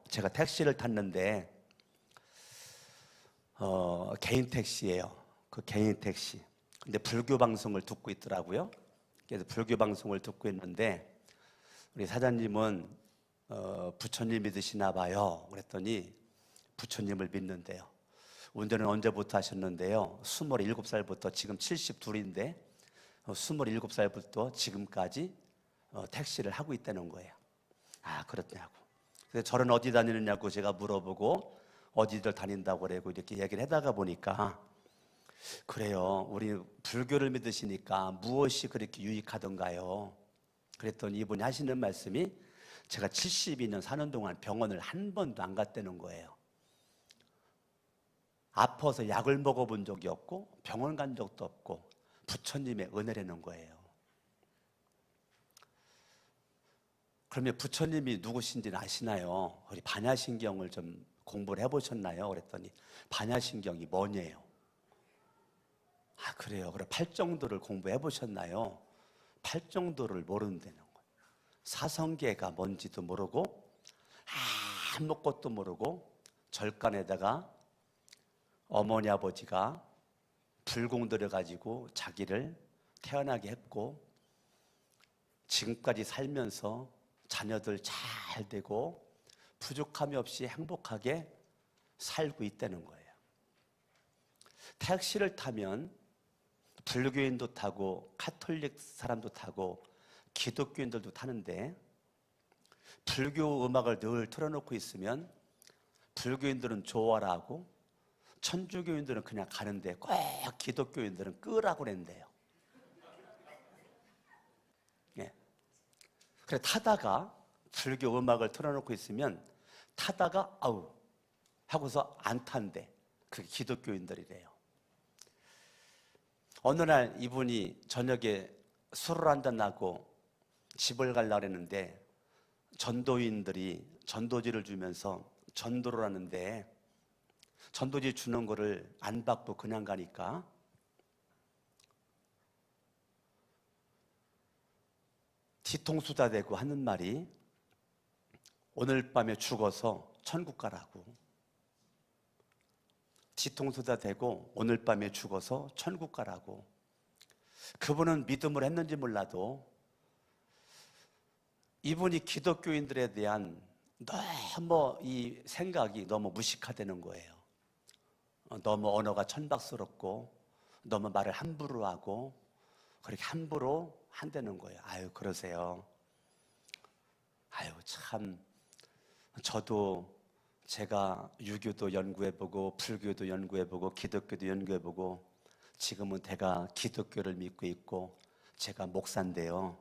제가 택시를 탔는데 개인 택시예요. 그 개인 택시. 근데 불교 방송을 듣고 있더라고요. 그래서 불교 방송을 듣고 있는데 우리 사장님은 부처님 믿으시나 봐요. 그랬더니 부처님을 믿는데요. 운전은 언제부터 하셨는데요? 27살부터 지금 72인데 27살부터 지금까지 택시를 하고 있다는 거예요. 아, 그렇냐고. 그래서 저는 어디 다니느냐고 제가 물어보고 어디들 다닌다고 그러고 이렇게 얘기를 하다가 보니까 그래요. 우리 불교를 믿으시니까 무엇이 그렇게 유익하던가요? 그랬더니 이분이 하시는 말씀이 제가 72년 사는 동안 병원을 한 번도 안 갔다는 거예요. 아파서 약을 먹어본 적이 없고 병원 간 적도 없고 부처님의 은혜라는 거예요. 그러면 부처님이 누구신지는 아시나요? 우리 반야신경을 좀 공부를 해보셨나요? 그랬더니 반야신경이 뭐냐요? 아, 그래요. 그럼 팔정도를 공부해보셨나요? 팔정도를 모른다는 거예요. 사성계가 뭔지도 모르고 아무것도 모르고 절간에다가 어머니 아버지가 불공들여 가지고 자기를 태어나게 했고 지금까지 살면서 자녀들 잘 되고 부족함이 없이 행복하게 살고 있다는 거예요. 택시를 타면 불교인도 타고 카톨릭 사람도 타고 기독교인들도 타는데 불교 음악을 늘 틀어놓고 있으면 불교인들은 좋아라 하고 천주교인들은 그냥 가는데 꼭 기독교인들은 끄라고 그랬는데요. 예. 그래 타다가 불교 음악을 틀어놓고 있으면 타다가 아우 하고서 안 탄대. 그게 기독교인들이래요. 어느 날 이분이 저녁에 술을 한잔 하고 집을 가려고 했는데 전도인들이 전도지를 주면서 전도를 하는데 전도지 주는 거를 안 받고 그냥 가니까 뒤통수다 대고 하는 말이 오늘 밤에 죽어서 천국 가라고. 뒤통수다 대고 오늘 밤에 죽어서 천국 가라고. 그분은 믿음을 했는지 몰라도 이분이 기독교인들에 대한 너무 이 생각이 너무 무식하다는 거예요. 너무 언어가 천박스럽고 너무 말을 함부로 하고 그렇게 함부로 한다는 거예요. 아유, 그러세요. 아유, 참 저도 제가 유교도 연구해보고 불교도 연구해보고 기독교도 연구해보고 지금은 제가 기독교를 믿고 있고 제가 목사인데요.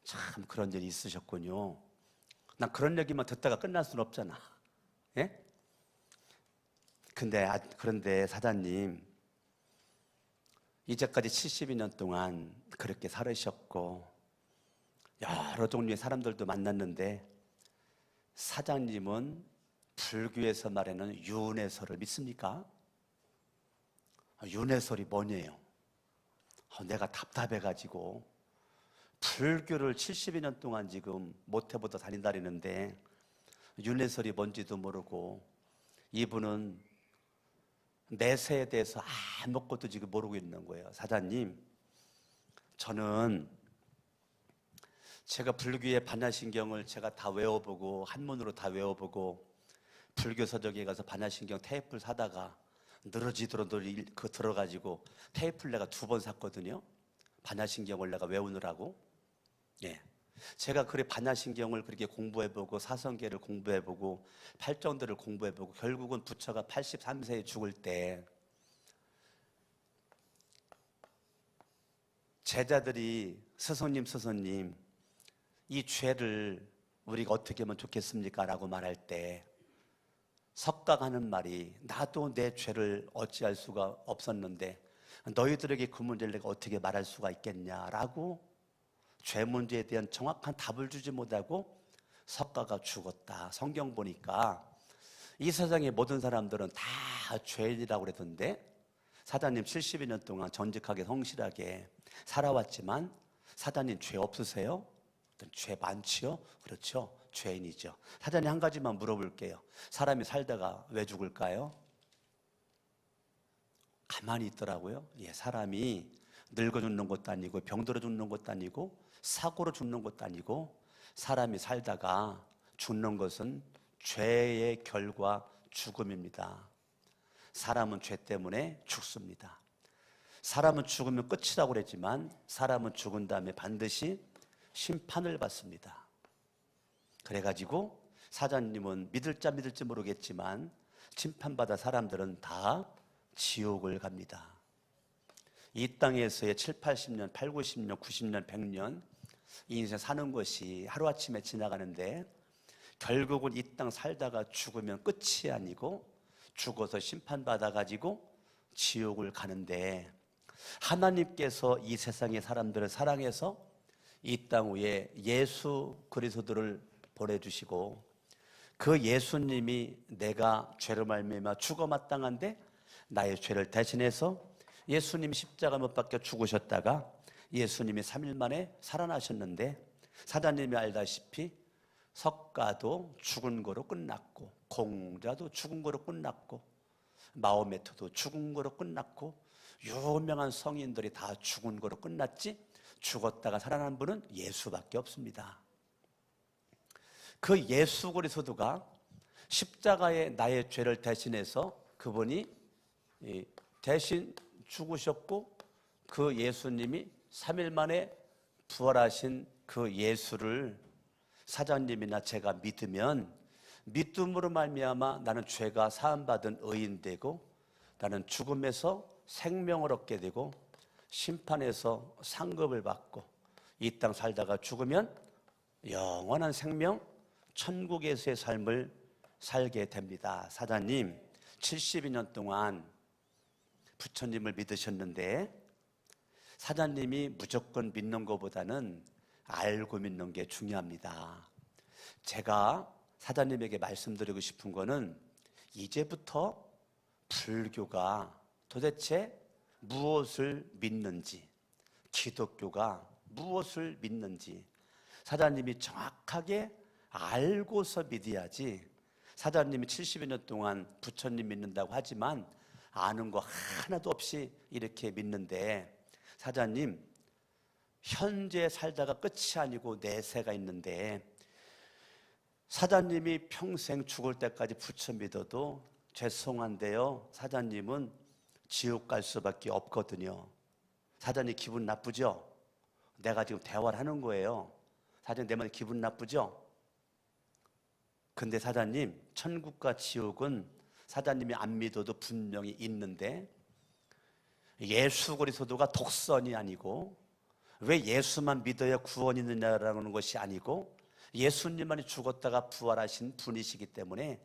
참 그런 일이 있으셨군요. 난 그런 얘기만 듣다가 끝날 수는 없잖아. 예? 그런데 사장님 이제까지 72년 동안 그렇게 살으셨고 여러 종류의 사람들도 만났는데 사장님은 불교에서 말하는 윤회설을 믿습니까? 윤회설이 뭐냐요? 내가 답답해가지고 불교를 72년 동안 지금 모태부터 다닌다 그랬는데 윤회설이 뭔지도 모르고 이분은 내세에 대해서 아무것도 지금 모르고 있는 거예요. 사장님, 저는 제가 불교의 반야신경을 제가 다 외워보고 한문으로 다 외워보고 불교 서적에 가서 반야신경 테이프를 사다가 늘어지도록 그 들어가지고 테이프를 내가 2번 샀거든요. 반야신경을 내가 외우느라고. 예. 제가 그래 반야신경을 그렇게 공부해보고 사성계를 공부해보고 팔정도를 공부해보고 결국은 부처가 83세에 죽을 때 제자들이 스승님 이 죄를 우리가 어떻게 하면 좋겠습니까? 라고 말할 때 석가하는 말이 나도 내 죄를 어찌할 수가 없었는데 너희들에게 그 문제를 내가 어떻게 말할 수가 있겠냐라고 죄 문제에 대한 정확한 답을 주지 못하고 석가가 죽었다. 성경 보니까 이 세상의 모든 사람들은 다 죄인이라고 그러던데 사장님 72년 동안 전직하게 성실하게 살아왔지만 사장님 죄 없으세요? 죄 많지요? 그렇죠. 죄인이죠. 사장님 한 가지만 물어볼게요. 사람이 살다가 왜 죽을까요? 가만히 있더라고요. 예, 사람이 늙어 죽는 것도 아니고 병들어 죽는 것도 아니고 사고로 죽는 것도 아니고 사람이 살다가 죽는 것은 죄의 결과 죽음입니다. 사람은 죄 때문에 죽습니다. 사람은 죽으면 끝이라고 그랬지만 사람은 죽은 다음에 반드시 심판을 받습니다. 그래가지고 사장님은 믿을지 모르겠지만 심판받아 사람들은 다 지옥을 갑니다. 이 땅에서의 7, 80년, 8, 90년, 90년, 100년 이 인생 사는 것이 하루아침에 지나가는데 결국은 이 땅 살다가 죽으면 끝이 아니고 죽어서 심판받아가지고 지옥을 가는데 하나님께서 이 세상의 사람들을 사랑해서 이 땅 위에 예수 그리스도를 보내주시고 그 예수님이 내가 죄로 말미암아 죽어 마땅한데 나의 죄를 대신해서 예수님 십자가 못 박혀 죽으셨다가 예수님이 3일 만에 살아나셨는데 사장님이 알다시피 석가도 죽은 거로 끝났고 공자도 죽은 거로 끝났고 마호메트도 죽은 거로 끝났고 유명한 성인들이 다 죽은 거로 끝났지 죽었다가 살아난 분은 예수밖에 없습니다. 그 예수 그리스도가 십자가에 나의 죄를 대신해서 그분이 대신 죽으셨고 그 예수님이 3일 만에 부활하신 그 예수를 사장님이나 제가 믿으면 믿음으로 말미암아 나는 죄가 사함받은 의인 되고 나는 죽음에서 생명을 얻게 되고 심판에서 상급을 받고 이 땅 살다가 죽으면 영원한 생명 천국에서의 삶을 살게 됩니다. 사장님 72년 동안 부처님을 믿으셨는데 사장님이 무조건 믿는 것보다는 알고 믿는 게 중요합니다. 제가 사장님에게 말씀드리고 싶은 거는 이제부터 불교가 도대체 무엇을 믿는지, 기독교가 무엇을 믿는지 사장님이 정확하게 알고서 믿어야지. 사장님이 70여 년 동안 부처님 믿는다고 하지만 아는 거 하나도 없이 이렇게 믿는데 사장님 현재 살다가 끝이 아니고 내세가 있는데 사장님이 평생 죽을 때까지 부처 믿어도 죄송한데요 사장님은 지옥 갈 수밖에 없거든요. 사장님 기분 나쁘죠? 내가 지금 대화를 하는 거예요. 사장님 내 말에 기분 나쁘죠? 근데 사장님 천국과 지옥은 사장님이 안 믿어도 분명히 있는데 예수 그리스도가 독선이 아니고 왜 예수만 믿어야 구원이 있느냐라는 것이 아니고 예수님만이 죽었다가 부활하신 분이시기 때문에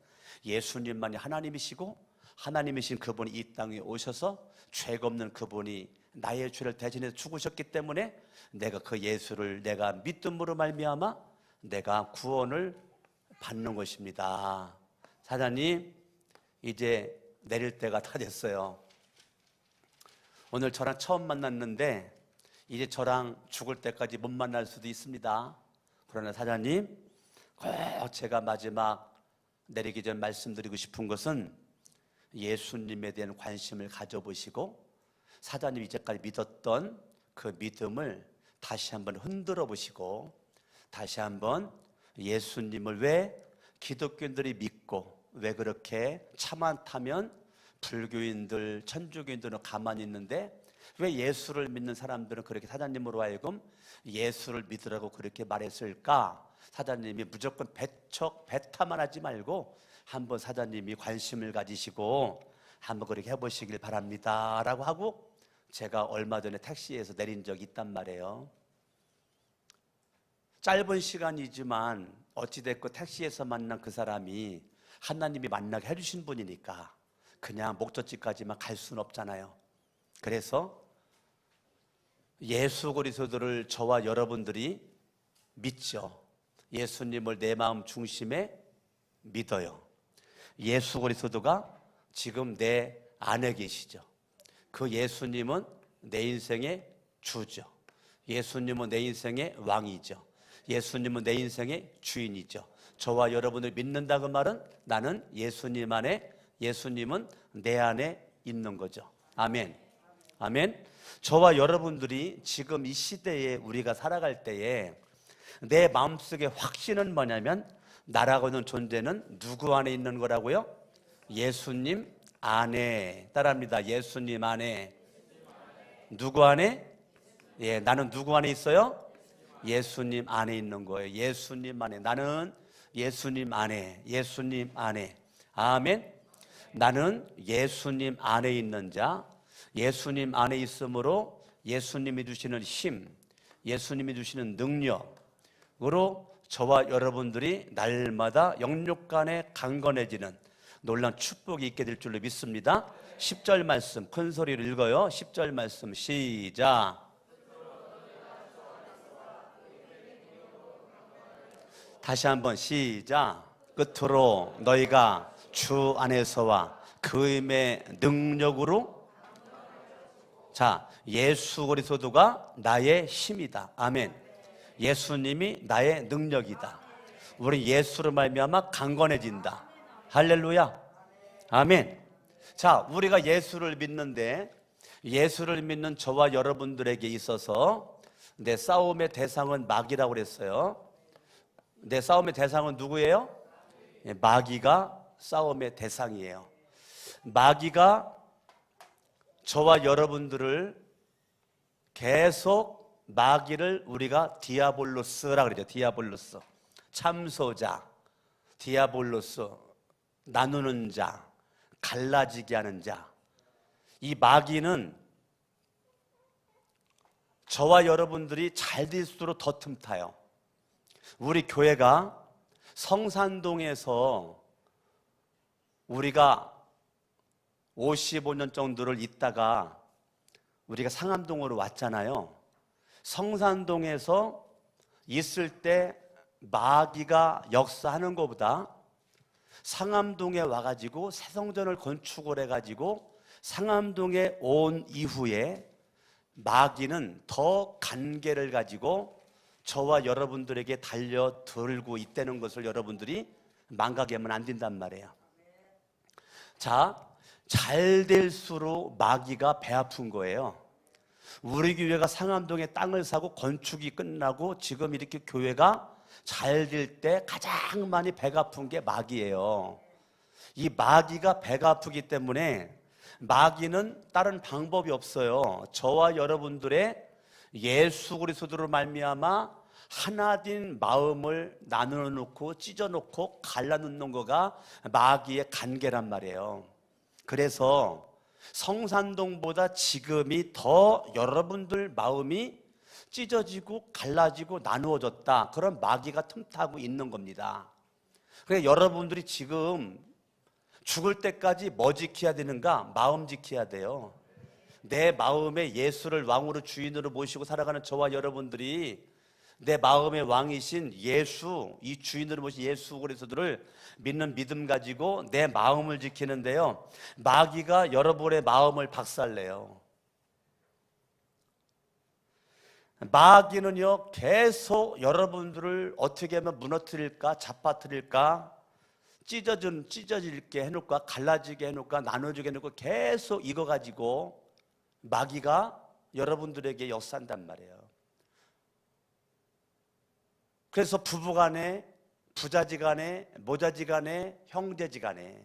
예수님만이 하나님이시고 하나님이신 그분이 이 땅에 오셔서 죄가 없는 그분이 나의 죄를 대신해서 죽으셨기 때문에 내가 그 예수를 내가 믿음으로 말미암아 내가 구원을 받는 것입니다. 사장님 이제 내릴 때가 다 됐어요. 오늘 저랑 처음 만났는데 이제 저랑 죽을 때까지 못 만날 수도 있습니다. 그러나 사장님 꼭 제가 마지막 내리기 전 말씀드리고 싶은 것은 예수님에 대한 관심을 가져보시고 사장님 이제까지 믿었던 그 믿음을 다시 한번 흔들어 보시고 다시 한번 예수님을 왜 기독교인들이 믿고 왜 그렇게 차만 타면 불교인들, 천주교인들은 가만히 있는데 왜 예수를 믿는 사람들은 그렇게 사장님으로 하여금 예수를 믿으라고 그렇게 말했을까? 사장님이 무조건 배타만 하지 말고 한번 사장님이 관심을 가지시고 한번 그렇게 해보시길 바랍니다 라고 하고 제가 얼마 전에 택시에서 내린 적이 있단 말이에요. 짧은 시간이지만 어찌됐건 택시에서 만난 그 사람이 하나님이 만나게 해주신 분이니까 그냥 목적지까지만 갈 수는 없잖아요. 그래서 예수 그리스도를 저와 여러분들이 믿죠. 예수님을 내 마음 중심에 믿어요. 예수 그리스도가 지금 내 안에 계시죠. 그 예수님은 내 인생의 주죠. 예수님은 내 인생의 왕이죠. 예수님은 내 인생의 주인이죠. 저와 여러분을 믿는다 그 말은 나는 예수님 안에, 예수님은 내 안에 있는 거죠. 아멘. 아멘. 저와 여러분들이 지금 이 시대에 우리가 살아갈 때에 내 마음속에 확신은 뭐냐면 나라고 하는 존재는 누구 안에 있는 거라고요? 예수님 안에. 따라합니다. 예수님 안에. 누구 안에? 예, 나는 누구 안에 있어요? 예수님 안에 있는 거예요. 예수님 안에. 나는 예수님 안에. 예수님 안에. 아멘. 나는 예수님 안에 있는 자, 예수님 안에 있으므로 예수님이 주시는 힘, 예수님이 주시는 능력으로 저와 여러분들이 날마다 영육간에 강건해지는 놀라운 축복이 있게 될 줄로 믿습니다. 10절 말씀 큰 소리로 읽어요. 10절 말씀 시작. 다시 한번 시작. 끝으로 너희가 주 안에서와 그의 능력으로. 자, 예수 그리스도가 나의 힘이다. 아멘. 예수님이 나의 능력이다. 우리 예수로 말미암아 강건해진다. 할렐루야. 아멘. 자, 우리가 예수를 믿는데 예수를 믿는 저와 여러분들에게 있어서 내 싸움의 대상은 마귀라고 그랬어요. 내 싸움의 대상은 누구예요? 마귀가 싸움의 대상이에요. 마귀가 저와 여러분들을 계속 마귀를 우리가 디아볼로스라고 그러죠. 디아볼로스. 참소자, 디아볼로스, 나누는 자, 갈라지게 하는 자. 이 마귀는 저와 여러분들이 잘 될수록 더 틈타요. 우리 교회가 성산동에서 우리가 55년 정도를 있다가 우리가 상암동으로 왔잖아요. 성산동에서 있을 때 마귀가 역사하는 것보다 상암동에 와가지고 새성전을 건축을 해가지고 상암동에 온 이후에 마귀는 더 간계를 가지고 저와 여러분들에게 달려들고 있다는 것을 여러분들이 망각하면 안 된단 말이에요. 자, 잘 될수록 마귀가 배 아픈 거예요. 우리 교회가 상암동에 땅을 사고 건축이 끝나고 지금 이렇게 교회가 잘 될 때 가장 많이 배가 아픈 게 마귀예요. 이 마귀가 배가 아프기 때문에 마귀는 다른 방법이 없어요. 저와 여러분들의 예수 그리스도로 말미암아 하나 된 마음을 나누어 놓고 찢어 놓고 갈라 놓는 거가 마귀의 간계란 말이에요. 그래서 성산동보다 지금이 더 여러분들 마음이 찢어지고 갈라지고 나누어졌다. 그런 마귀가 틈타고 있는 겁니다. 그래서 여러분들이 지금 죽을 때까지 뭐 지켜야 되는가? 마음 지켜야 돼요. 내 마음에 예수를 왕으로 주인으로 모시고 살아가는 저와 여러분들이 내 마음의 왕이신 예수, 이 주인으로 모신 예수 그리스도를 믿는 믿음 가지고 내 마음을 지키는데요, 마귀가 여러분의 마음을 박살내요. 마귀는요 계속 여러분들을 어떻게 하면 무너뜨릴까, 잡아뜨릴까, 찢어질게 해놓을까, 갈라지게 해놓을까, 나눠지게 해놓을까, 계속 이거 가지고 마귀가 여러분들에게 역사한단 말이에요. 그래서 부부간에, 부자지간에, 모자지간에, 형제지간에,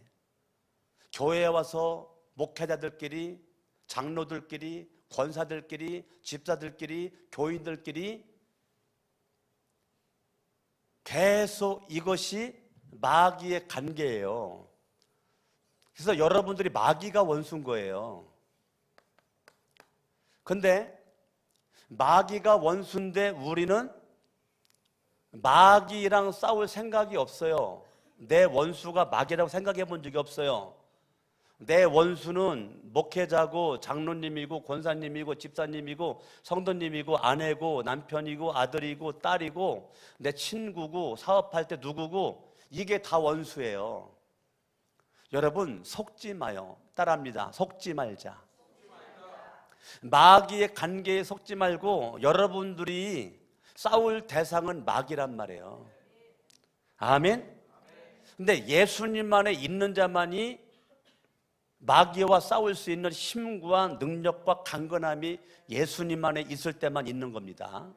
교회에 와서 목회자들끼리, 장로들끼리, 권사들끼리, 집사들끼리, 교인들끼리 계속 이것이 마귀의 관계예요. 그래서 여러분들이 마귀가 원수인 거예요. 근데 마귀가 원수인데 우리는 마귀랑 싸울 생각이 없어요. 내 원수가 마귀라고 생각해 본 적이 없어요. 내 원수는 목회자고 장로님이고 권사님이고 집사님이고 성도님이고 아내고 남편이고 아들이고 딸이고 내 친구고 사업할 때 누구고, 이게 다 원수예요. 여러분 속지 마요. 따라합니다. 속지 말자. 마귀의 관계에 속지 말고 여러분들이 싸울 대상은 마귀란 말이에요. 아멘. 근데 예수님 안에 있는 자만이 마귀와 싸울 수 있는 힘과 능력과 강건함이 예수님 안에 있을 때만 있는 겁니다.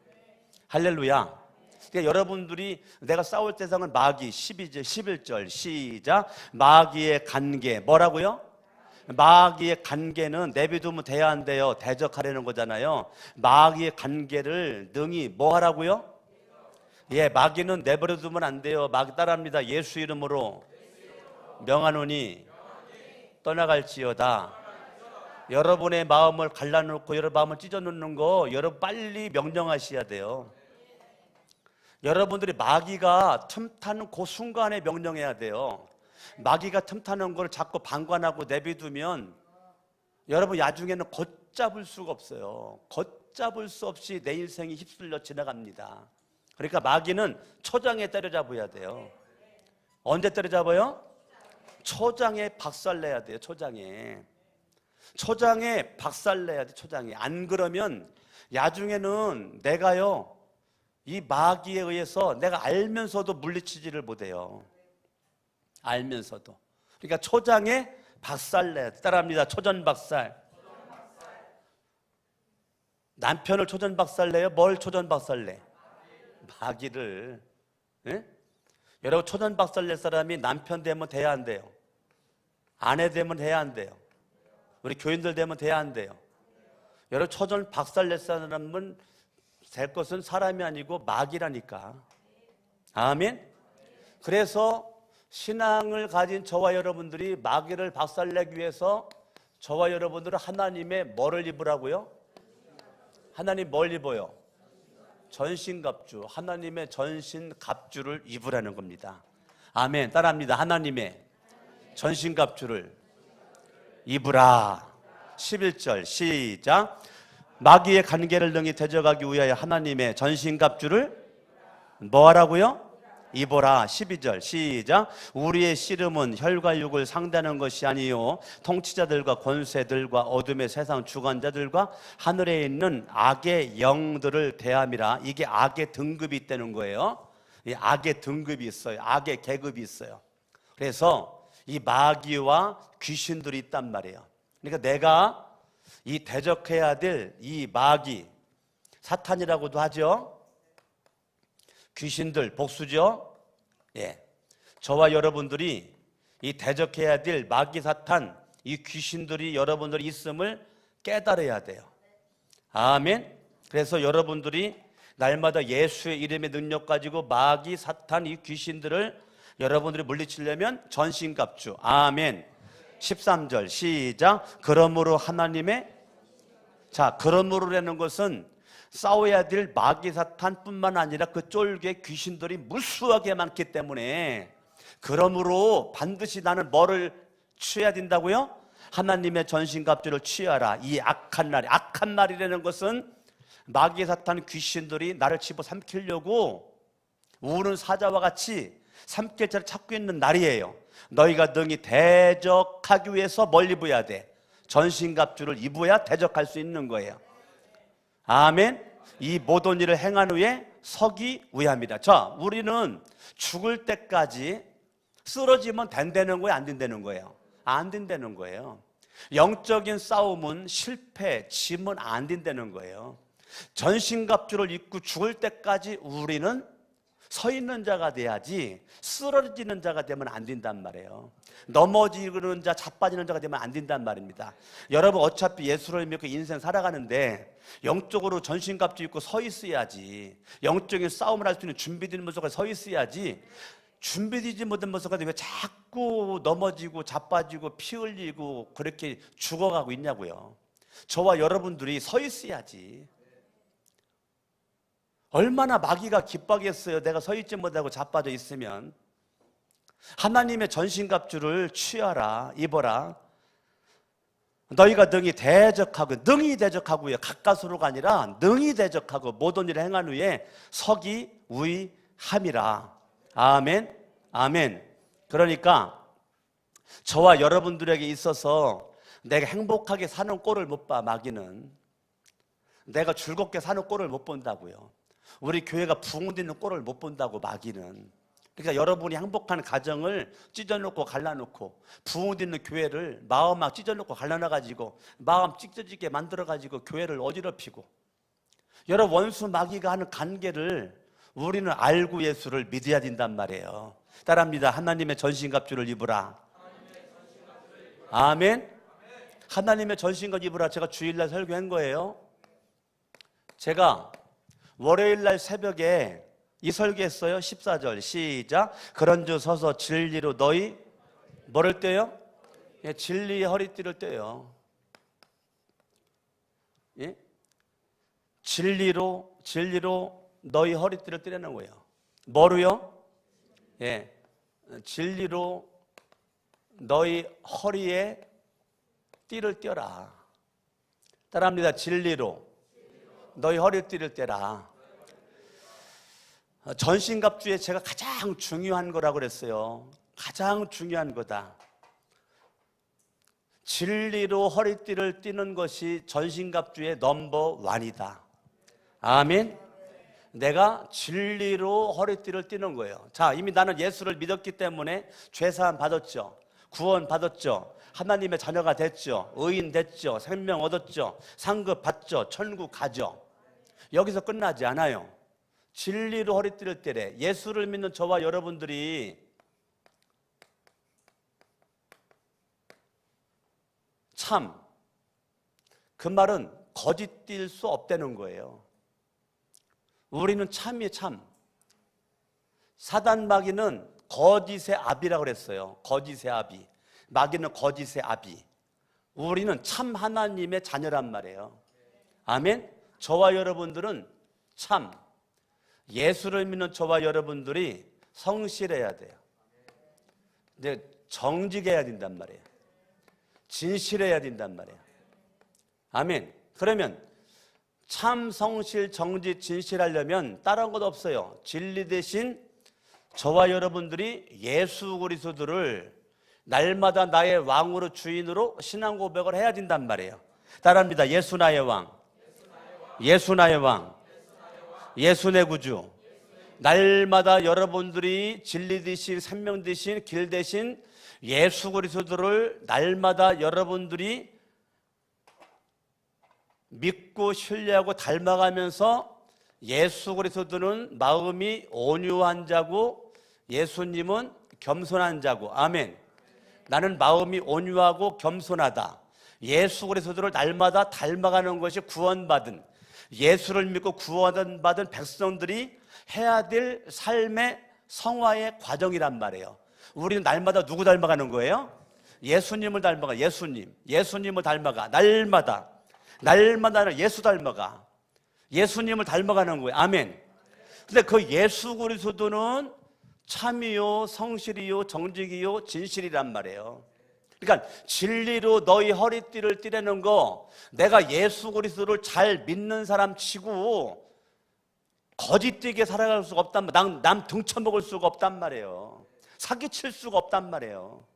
할렐루야. 그러니까 여러분들이 내가 싸울 대상은 마귀, 11절 시작. 마귀의 관계 뭐라고요? 마귀의 관계는 내비두면 돼야 안 돼요. 대적하려는 거잖아요. 마귀의 관계를 능히 뭐 하라고요? 예, 마귀는 내버려두면 안 돼요. 마귀 따라합니다. 예수 이름으로 명하노니 떠나갈지어다. 여러분의 마음을 갈라놓고 여러분 마음을 찢어놓는 거 여러분 빨리 명령하셔야 돼요. 여러분들이 마귀가 틈타는 그 순간에 명령해야 돼요. 마귀가 틈타는 걸 자꾸 방관하고 내비두면 여러분 나중에는 걷잡을 수가 없어요. 걷잡을 수 없이 내 인생이 휩쓸려 지나갑니다. 그러니까 마귀는 초장에 때려잡아야 돼요. 언제 때려잡아요? 초장에 박살내야 돼요. 초장에 박살내야 돼. 초장에. 안 그러면 나중에는 내가요 이 마귀에 의해서 내가 알면서도 물리치지를 못해요. 알면서도. 그러니까 초장에 박살내야 돼. 따라합니다. 초전박살. 남편을 초전박살내요? 뭘 초전박살내? 마귀를. 예? 여러분 초전박살낼 사람이 남편 되면 돼야 안 돼요? 아내 되면 돼야 안 돼요? 우리 교인들 되면 돼야 안 돼요? 여러분 초전박살낼 사람은 될 것은 사람이 아니고 마귀라니까. 아멘. 그래서 신앙을 가진 저와 여러분들이 마귀를 박살내기 위해서 저와 여러분들은 하나님의 뭐를 입으라고요? 하나님 뭘 입어요? 전신갑주. 하나님의 전신갑주를 입으라는 겁니다. 아멘. 따라합니다. 하나님의 전신갑주를 입으라. 11절 시작. 마귀의 관계를 능히 대적하기 위하여 하나님의 전신갑주를 뭐 하라고요? 입어라. 12절 시작. 우리의 씨름은 혈과 육을 상대하는 것이 아니요 통치자들과 권세들과 어둠의 세상 주관자들과 하늘에 있는 악의 영들을 대함이라. 이게 악의 등급이 있다는 거예요. 이 악의 등급이 있어요. 악의 계급이 있어요. 그래서 이 마귀와 귀신들이 있단 말이에요. 그러니까 내가 이 대적해야 될 이 마귀, 사탄이라고도 하죠. 귀신들, 복수죠. 예, 저와 여러분들이 이 대적해야 될 마귀, 사탄, 이 귀신들이 여러분들이 있음을 깨달아야 돼요. 아멘. 그래서 여러분들이 날마다 예수의 이름의 능력 가지고 마귀, 사탄, 이 귀신들을 여러분들이 물리치려면 전신갑주. 아멘. 13절 시작. 그러므로 하나님의, 자, 그러므로라는 것은 싸워야 될 마귀 사탄뿐만 아니라 그 쫄개 귀신들이 무수하게 많기 때문에 그러므로 반드시 나는 뭐를 취해야 된다고요? 하나님의 전신갑주를 취하라. 이 악한 날이라는 것은 마귀 사탄 귀신들이 나를 집어삼키려고 우는 사자와 같이 삼킬 자를 찾고 있는 날이에요. 너희가 능히 대적하기 위해서 뭘 입어야 돼? 전신갑주를 입어야 대적할 수 있는 거예요. 아멘. 이 모든 일을 행한 후에 서기 위함이다. 자, 우리는 죽을 때까지 쓰러지면 된다는 거예요? 안 된다는 거예요? 안 된다는 거예요. 영적인 싸움은 실패, 짐은 안 된다는 거예요. 전신갑주를 입고 죽을 때까지 우리는 서 있는 자가 돼야지 쓰러지는 자가 되면 안 된단 말이에요. 넘어지는 자, 자빠지는 자가 되면 안 된단 말입니다. 여러분 어차피 예수를 믿고 인생 살아가는데 영적으로 전신갑주 입고 서 있어야지. 영적인 싸움을 할 수 있는 준비된 모습으로 서 있어야지. 준비되지 못한 모습으로 왜 자꾸 넘어지고 자빠지고 피 흘리고 그렇게 죽어가고 있냐고요. 저와 여러분들이 서 있어야지. 얼마나 마귀가 기뻐하겠어요. 내가 서 있지 못하고 자빠져 있으면. 하나님의 전신갑주를 취하라, 입어라. 너희가 능히 대적하고요. 가까스로가 아니라 능히 대적하고 모든 일을 행한 후에 서기 위함이라. 아멘, 아멘. 그러니까 저와 여러분들에게 있어서 내가 행복하게 사는 꼴을 못 봐. 마귀는 내가 즐겁게 사는 꼴을 못 본다고요. 우리 교회가 붕 뜨는 꼴을 못 본다고, 마귀는. 그러니까 여러분이 행복한 가정을 찢어놓고 갈라놓고, 붕 뜨는 교회를 마음 막 찢어놓고 갈라놔가지고 마음 찢어지게 만들어가지고 교회를 어지럽히고, 여러 원수 마귀가 하는 관계를 우리는 알고 예수를 믿어야 된단 말이에요. 따라합니다. 하나님의 전신갑주를 입으라. 아멘. 하나님의 전신갑주 입으라. 제가 주일날 설교한 거예요. 제가 월요일날 새벽에 이 설교했어요. 14절 시작. 그런즉 서서 진리로 너희 뭐를 떼요? 예, 진리의 허리띠를 떼요. 예? 진리로 너희 허리띠를 떼라는 거예요. 뭐로요? 예, 진리로 너희 허리에 띠를 떼라. 따라합니다. 진리로 너희 허리띠를 떼라. 전신갑주에 제가 가장 중요한 거라고 그랬어요. 가장 중요한 거다. 진리로 허리띠를 띠는 것이 전신갑주의 넘버 1이다. 아멘. 내가 진리로 허리띠를 띠는 거예요. 자, 이미 나는 예수를 믿었기 때문에 죄사함 받았죠. 구원 받았죠. 하나님의 자녀가 됐죠. 의인 됐죠. 생명 얻었죠. 상급 받죠. 천국 가죠. 여기서 끝나지 않아요. 진리로 허리띠를 떼래. 예수를 믿는 저와 여러분들이 참, 그 말은 거짓 뛸 수 없다는 거예요. 우리는 참이에요. 참. 사단 마귀는 거짓의 아비라고 그랬어요. 거짓의 아비. 마귀는 거짓의 아비. 우리는 참 하나님의 자녀란 말이에요. 아멘. 저와 여러분들은 참, 예수를 믿는 저와 여러분들이 성실해야 돼요. 근데 정직해야 된단 말이에요. 진실해야 된단 말이에요. 아멘. 그러면 참, 성실, 정직, 진실하려면 다른 것 없어요. 진리 대신 저와 여러분들이 예수 그리스도를 날마다 나의 왕으로, 주인으로 신앙 고백을 해야 된단 말이에요. 따라합니다. 예수 나의 왕, 예수 나의 왕, 예수 내 구주. 날마다 여러분들이 진리 대신, 생명 대신, 길 대신 예수 그리스도를 날마다 여러분들이 믿고 신뢰하고 닮아가면서, 예수 그리스도는 마음이 온유한 자고 예수님은 겸손한 자고. 아멘. 나는 마음이 온유하고 겸손하다. 예수 그리스도를 날마다 닮아가는 것이 구원받은, 예수를 믿고 구원받은 백성들이 해야 될 삶의 성화의 과정이란 말이에요. 우리는 날마다 누구 닮아가는 거예요? 예수님을 닮아가. 예수님을 닮아가. 날마다 예수 닮아가. 예수님을 닮아가는 거예요. 아멘. 근데 그 예수 그리스도는 참이요, 성실이요, 정직이요, 진실이란 말이에요. 그러니까 진리로 너희 허리띠를 띠라는 거, 내가 예수 그리스도를 잘 믿는 사람 치고 거짓되게 살아갈 수가 없단 말이에요. 남 등쳐먹을 수가 없단 말이에요. 사기칠 수가 없단 말이에요.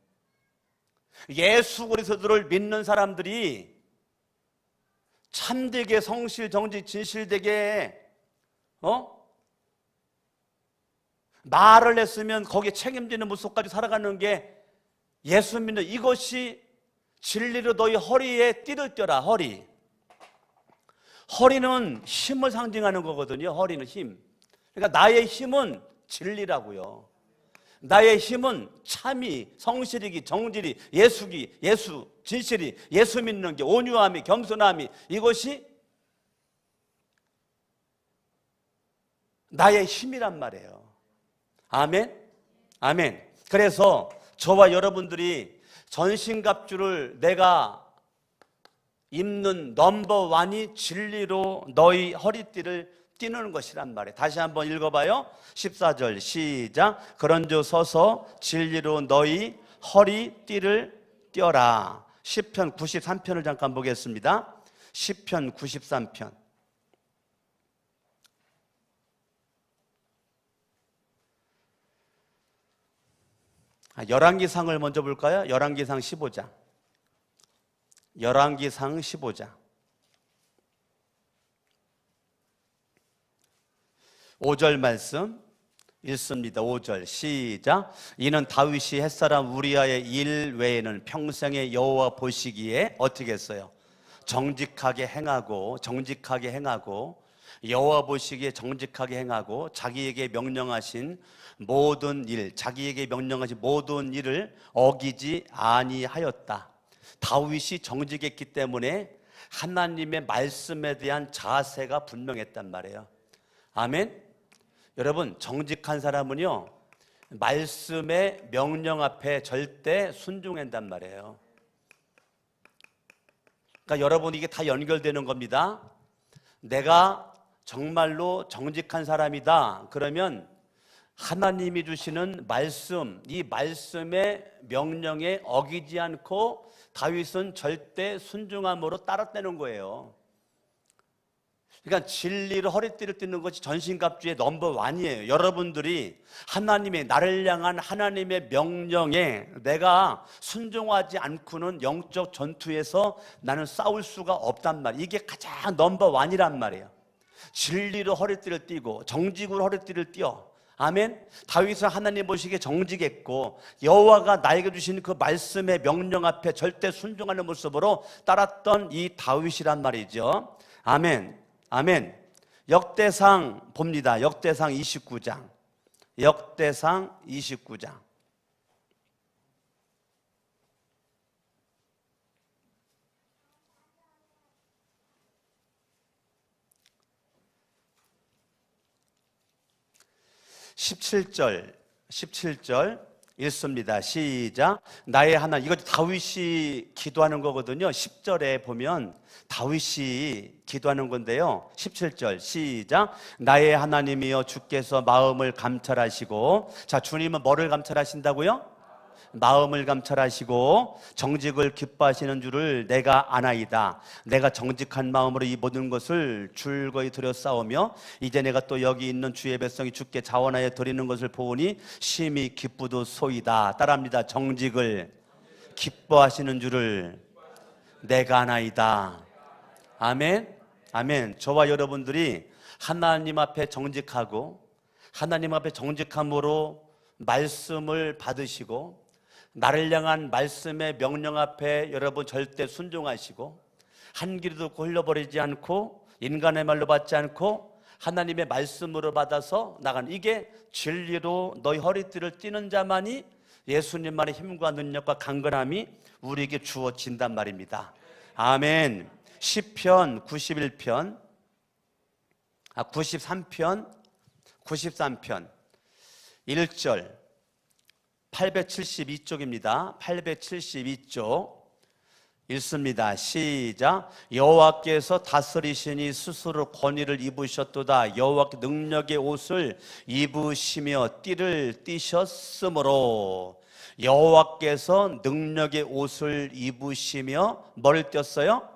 예수 그리스도를 믿는 사람들이 참되게 성실, 정직, 진실되게 말을 했으면 거기에 책임지는 모습까지 살아가는 게 예수 믿는, 이것이 진리로 너희 허리에 띠를 떼라. 허리는 힘을 상징하는 거거든요. 허리는 힘. 그러니까 나의 힘은 진리라고요. 나의 힘은 참이, 성실이기, 정직이, 예수, 진실이, 예수 믿는 게, 온유함이, 겸손함이, 이것이 나의 힘이란 말이에요. 아멘? 아멘. 그래서 저와 여러분들이 전신갑주를 내가 입는 넘버 1이 진리로 너희 허리띠를 띠는 것이란 말이에요. 다시 한번 읽어봐요. 14절 시작. 그런즉 서서 진리로 너희 허리띠를 떼어라. 시편 93편을 잠깐 보겠습니다. 시편 93편. 열왕기상을 먼저 볼까요? 열왕기상 15장. 열왕기상 15장. 5절 말씀 읽습니다. 5절 시작. 이는 다윗이 햇사람 우리아의 일 외에는 평생에 여호와 보시기에 어떻게 했어요? 정직하게 행하고 여호와 보시기에 정직하게 행하고 자기에게 명령하신 모든 일을 어기지 아니하였다. 다윗이 정직했기 때문에 하나님의 말씀에 대한 자세가 분명했단 말이에요. 아멘. 여러분, 정직한 사람은요 말씀의 명령 앞에 절대 순종한단 말이에요. 그러니까 여러분, 이게 다 연결되는 겁니다. 내가 정말로 정직한 사람이다 그러면 하나님이 주시는 말씀, 이 말씀의 명령에 어기지 않고 다윗은 절대 순종함으로 따랐다는 거예요. 그러니까 진리로 허리띠를 띠는 것이 전신갑주의 넘버원이에요. 여러분들이 나를 향한 하나님의 명령에 내가 순종하지 않고는 영적 전투에서 나는 싸울 수가 없단 말이에요. 이게 가장 넘버원이란 말이에요. 진리로 허리띠를 띠고 정직으로 허리띠를 띠어. 아멘. 다윗은 하나님 보시기에 정직했고 여호와가 나에게 주신 그 말씀의 명령 앞에 절대 순종하는 모습으로 따랐던 이 다윗이란 말이죠. 아멘. 아멘. 역대상 봅니다. 역대상 29장. 17절 읽습니다. 시작. 나의 하나님. 이거 다윗이 기도하는 거거든요. 10절에 보면 다윗이 기도하는 건데요. 17절 시작. 나의 하나님이여 주께서 마음을 감찰하시고, 자, 주님은 뭐를 감찰하신다고요? 마음을 감찰하시고 정직을 기뻐하시는 줄을 내가 아나이다. 내가 정직한 마음으로 이 모든 것을 줄거이 드렸사오며 이제 내가 또 여기 있는 주의 백성이 주께 자원하여 드리는 것을 보니 심히 기쁘도소이다. 따라합니다. 정직을 기뻐하시는 줄을 내가 아나이다. 아멘. 아멘. 저와 여러분들이 하나님 앞에 정직하고 하나님 앞에 정직함으로 말씀을 받으시고 나를 향한 말씀의 명령 앞에 여러분 절대 순종하시고 한 귀로 듣고 흘려버리지 않고 인간의 말로 받지 않고 하나님의 말씀으로 받아서 나가는, 이게 진리로 너희 허리띠를 띠는 자만이 예수님만의 힘과 능력과 강건함이 우리에게 주어진단 말입니다. 아멘. 시편 93편 1절 872쪽입니다. 872쪽 읽습니다. 시작. 여호와께서 다스리시니 스스로 권위를 입으셨도다. 여호와께 능력의 옷을 입으시며 띠를 띠셨으므로. 여호와께서 능력의 옷을 입으시며 뭘 띄었어요?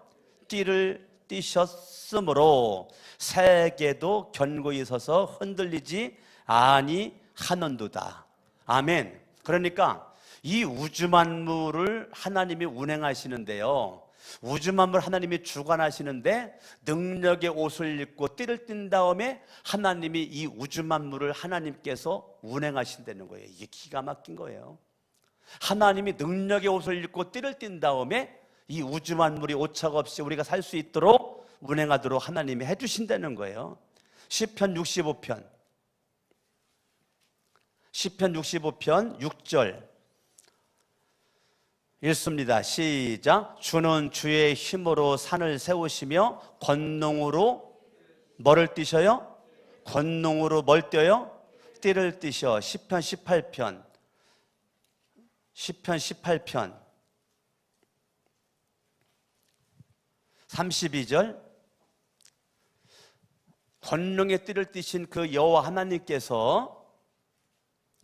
띠를 띠셨으므로 세계도 견고히 서서 흔들리지 아니하는도다. 아멘. 그러니까 이 우주 만물을 하나님이 운행하시는데요, 우주 만물 하나님이 주관하시는데 능력의 옷을 입고 띠를 띈 다음에 하나님이 이 우주 만물을 하나님께서 운행하신다는 거예요. 이게 기가 막힌 거예요. 하나님이 능력의 옷을 입고 띠를 띈 다음에 이 우주 만물이 오차가 없이 우리가 살 수 있도록 운행하도록 하나님이 해주신다는 거예요. 시편 65편 6절 읽습니다. 시작. 주는 주의 힘으로 산을 세우시며 권능으로 뭐를 띠셔요? 권능으로 뭘 띄어요? 띠를 띠셔. 시편 18편 32절 권능의 띠를 띠신 그 여호와 하나님께서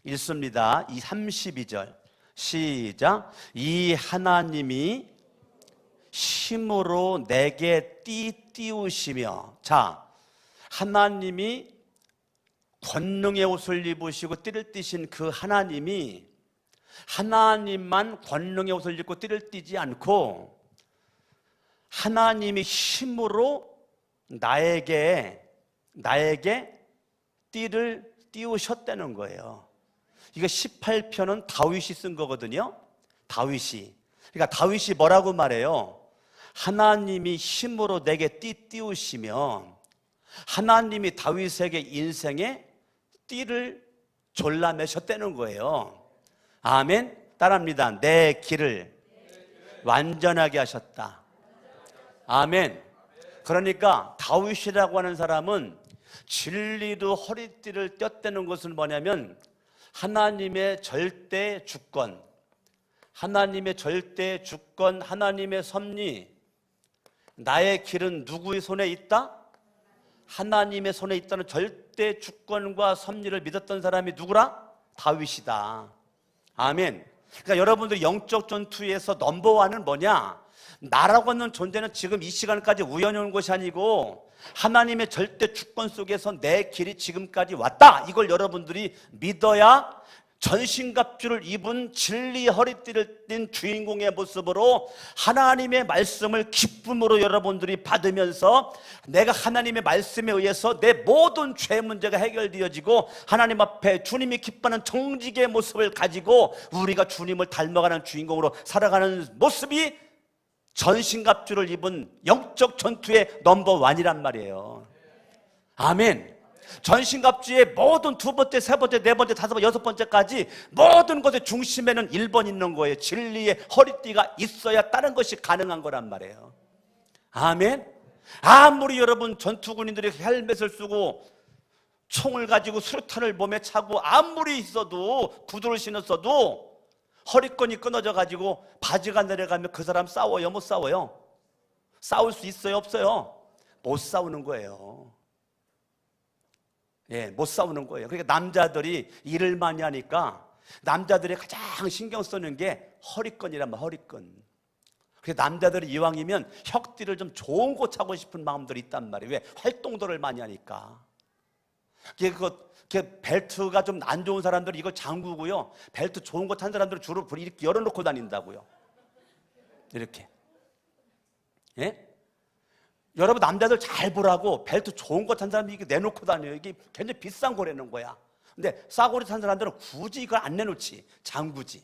읽습니다. 이 32절 시작. 이 하나님이 힘으로 내게 띠 띄우시며. 자, 하나님이 권능의 옷을 입으시고 띠를 띠신 그 하나님이 하나님만 권능의 옷을 입고 띠를 띠지 않고 하나님이 힘으로 나에게 띠를 띄우셨다는 거예요. 이거 18편은 다윗이 쓴 거거든요. 다윗이. 그러니까 다윗이 뭐라고 말해요? 하나님이 힘으로 내게 띠 띄우시면 하나님이 다윗에게 인생에 띠를 졸라매셨다는 거예요. 아멘. 따라합니다. 내 길을 완전하게 하셨다. 아멘. 그러니까 다윗이라고 하는 사람은 진리로 허리띠를 떴다는 것은 뭐냐면 하나님의 절대 주권, 하나님의 절대 주권, 하나님의 섭리, 나의 길은 누구의 손에 있다? 하나님의 손에 있다는 절대 주권과 섭리를 믿었던 사람이 누구라? 다윗이다. 아멘. 그러니까 여러분들 영적 전투에서 넘버원은 뭐냐? 나라고 하는 존재는 지금 이 시간까지 우연히 온 것이 아니고 하나님의 절대 주권 속에서 내 길이 지금까지 왔다. 이걸 여러분들이 믿어야 전신갑주를 입은 진리 허리띠를 띤 주인공의 모습으로 하나님의 말씀을 기쁨으로 여러분들이 받으면서 내가 하나님의 말씀에 의해서 내 모든 죄 문제가 해결되어지고 하나님 앞에 주님이 기뻐하는 정직의 모습을 가지고 우리가 주님을 닮아가는 주인공으로 살아가는 모습이 전신갑주를 입은 영적 전투의 넘버원이란 말이에요. 아멘. 전신갑주의 모든 두 번째, 세 번째, 네 번째, 다섯 번째, 여섯 번째까지 모든 것의 중심에는 1번 있는 거예요. 진리의 허리띠가 있어야 다른 것이 가능한 거란 말이에요. 아멘. 아무리 여러분 전투군인들이 헬멧을 쓰고 총을 가지고 수류탄을 몸에 차고 아무리 있어도 구두를 신었어도 허리끈이 끊어져 가지고 바지가 내려가면 그 사람 싸워요? 못 싸워요? 싸울 수 있어요? 없어요? 못 싸우는 거예요. 예, 못 싸우는 거예요. 그러니까 남자들이 일을 많이 하니까 남자들이 가장 신경 쓰는 게 허리끈이란 말이에요. 허리끈. 그래서 남자들이 이왕이면 혁띠를 좀 좋은 거 차고 싶은 마음들이 있단 말이에요. 왜? 활동도를 많이 하니까. 그 벨트가 좀 안 좋은 사람들은 이걸 잠그고요. 벨트 좋은 거 찬 사람들은 주로 이렇게 열어놓고 다닌다고요. 이렇게. 예? 여러분 남자들 잘 보라고 벨트 좋은 거 찬 사람이 이게 내놓고 다녀요. 이게 굉장히 비싼 거라는 거야. 근데 싸구려 찬 사람들은 굳이 이걸 안 내놓지. 잠그지.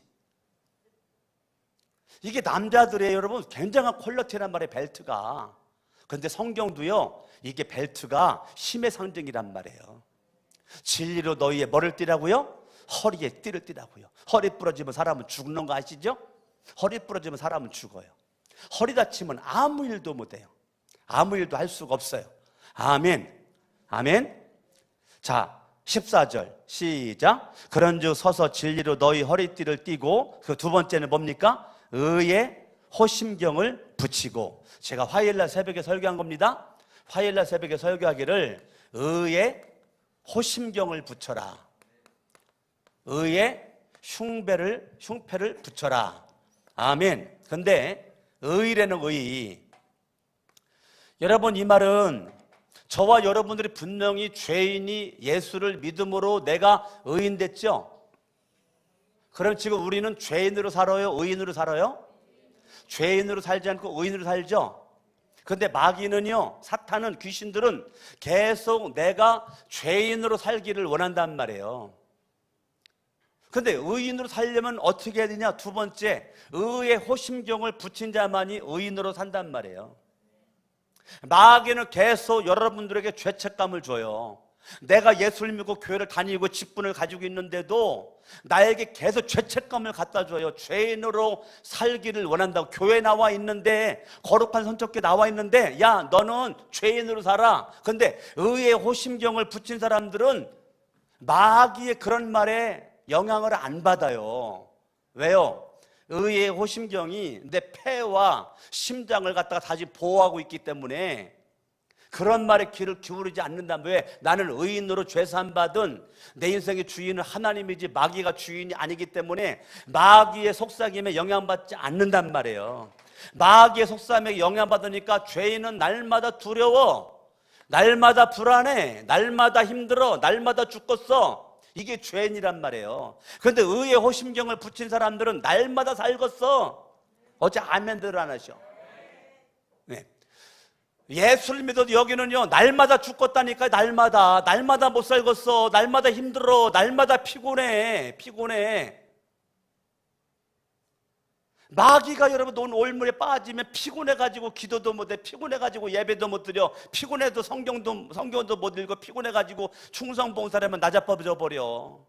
이게 남자들의 여러분 굉장한 퀄리티란 말이에요. 벨트가. 그런데 성경도요 이게 벨트가 힘의 상징이란 말이에요. 진리로 너희의 뭐를 띠라고요? 허리에 띠를 띠라고요. 허리 부러지면 사람은 죽는 거 아시죠? 허리 부러지면 사람은 죽어요. 허리 다치면 아무 일도 못해요. 아무 일도 할 수가 없어요. 아멘. 아멘. 자 14절 시작. 그런즉 서서 진리로 너희 허리띠를 띠고 그 두 번째는 뭡니까? 의의 호심경을 붙이고. 제가 화요일날 새벽에 설교한 겁니다. 화요일날 새벽에 설교하기를 의의 호심경을 붙여라. 의의 흉패를 붙여라. 아멘. 근데 의라는 의, 여러분 이 말은 저와 여러분들이 분명히 죄인이 예수를 믿음으로 내가 의인 됐죠? 그럼 지금 우리는 죄인으로 살아요? 의인으로 살아요? 죄인으로 살지 않고 의인으로 살죠? 근데 마귀는요, 사탄은, 귀신들은 계속 내가 죄인으로 살기를 원한단 말이에요. 근데 의인으로 살려면 어떻게 해야 되냐? 두 번째, 의의 호심경을 붙인 자만이 의인으로 산단 말이에요. 마귀는 계속 여러분들에게 죄책감을 줘요. 내가 예수를 믿고 교회를 다니고 직분을 가지고 있는데도 나에게 계속 죄책감을 갖다 줘요. 죄인으로 살기를 원한다고. 교회 나와 있는데, 거룩한 선척교회 나와 있는데, 야 너는 죄인으로 살아. 근데 의의 호심경을 붙인 사람들은 마귀의 그런 말에 영향을 안 받아요. 왜요? 의의 호심경이 내 폐와 심장을 갖다가 다시 보호하고 있기 때문에 그런 말에 귀를 기울이지 않는다면, 왜? 나는 의인으로 죄사함받은 내 인생의 주인은 하나님이지 마귀가 주인이 아니기 때문에 마귀의 속삭임에 영향받지 않는단 말이에요. 마귀의 속삭임에 영향받으니까 죄인은 날마다 두려워, 날마다 불안해, 날마다 힘들어, 날마다 죽겠어. 이게 죄인이란 말이에요. 그런데 의의 호심경을 붙인 사람들은 날마다 살겠어. 어째 아멘들 안 하셔? 네. 예수를 믿어도 여기는요, 날마다 죽겠다니까. 날마다 못 살겠어. 날마다 힘들어. 날마다 피곤해. 마귀가 여러분 온 올물에 빠지면 피곤해가지고 기도도 못해, 피곤해가지고 예배도 못 드려, 피곤해도 성경도 못 읽고, 피곤해가지고 충성봉사하면 나자빠져 버려.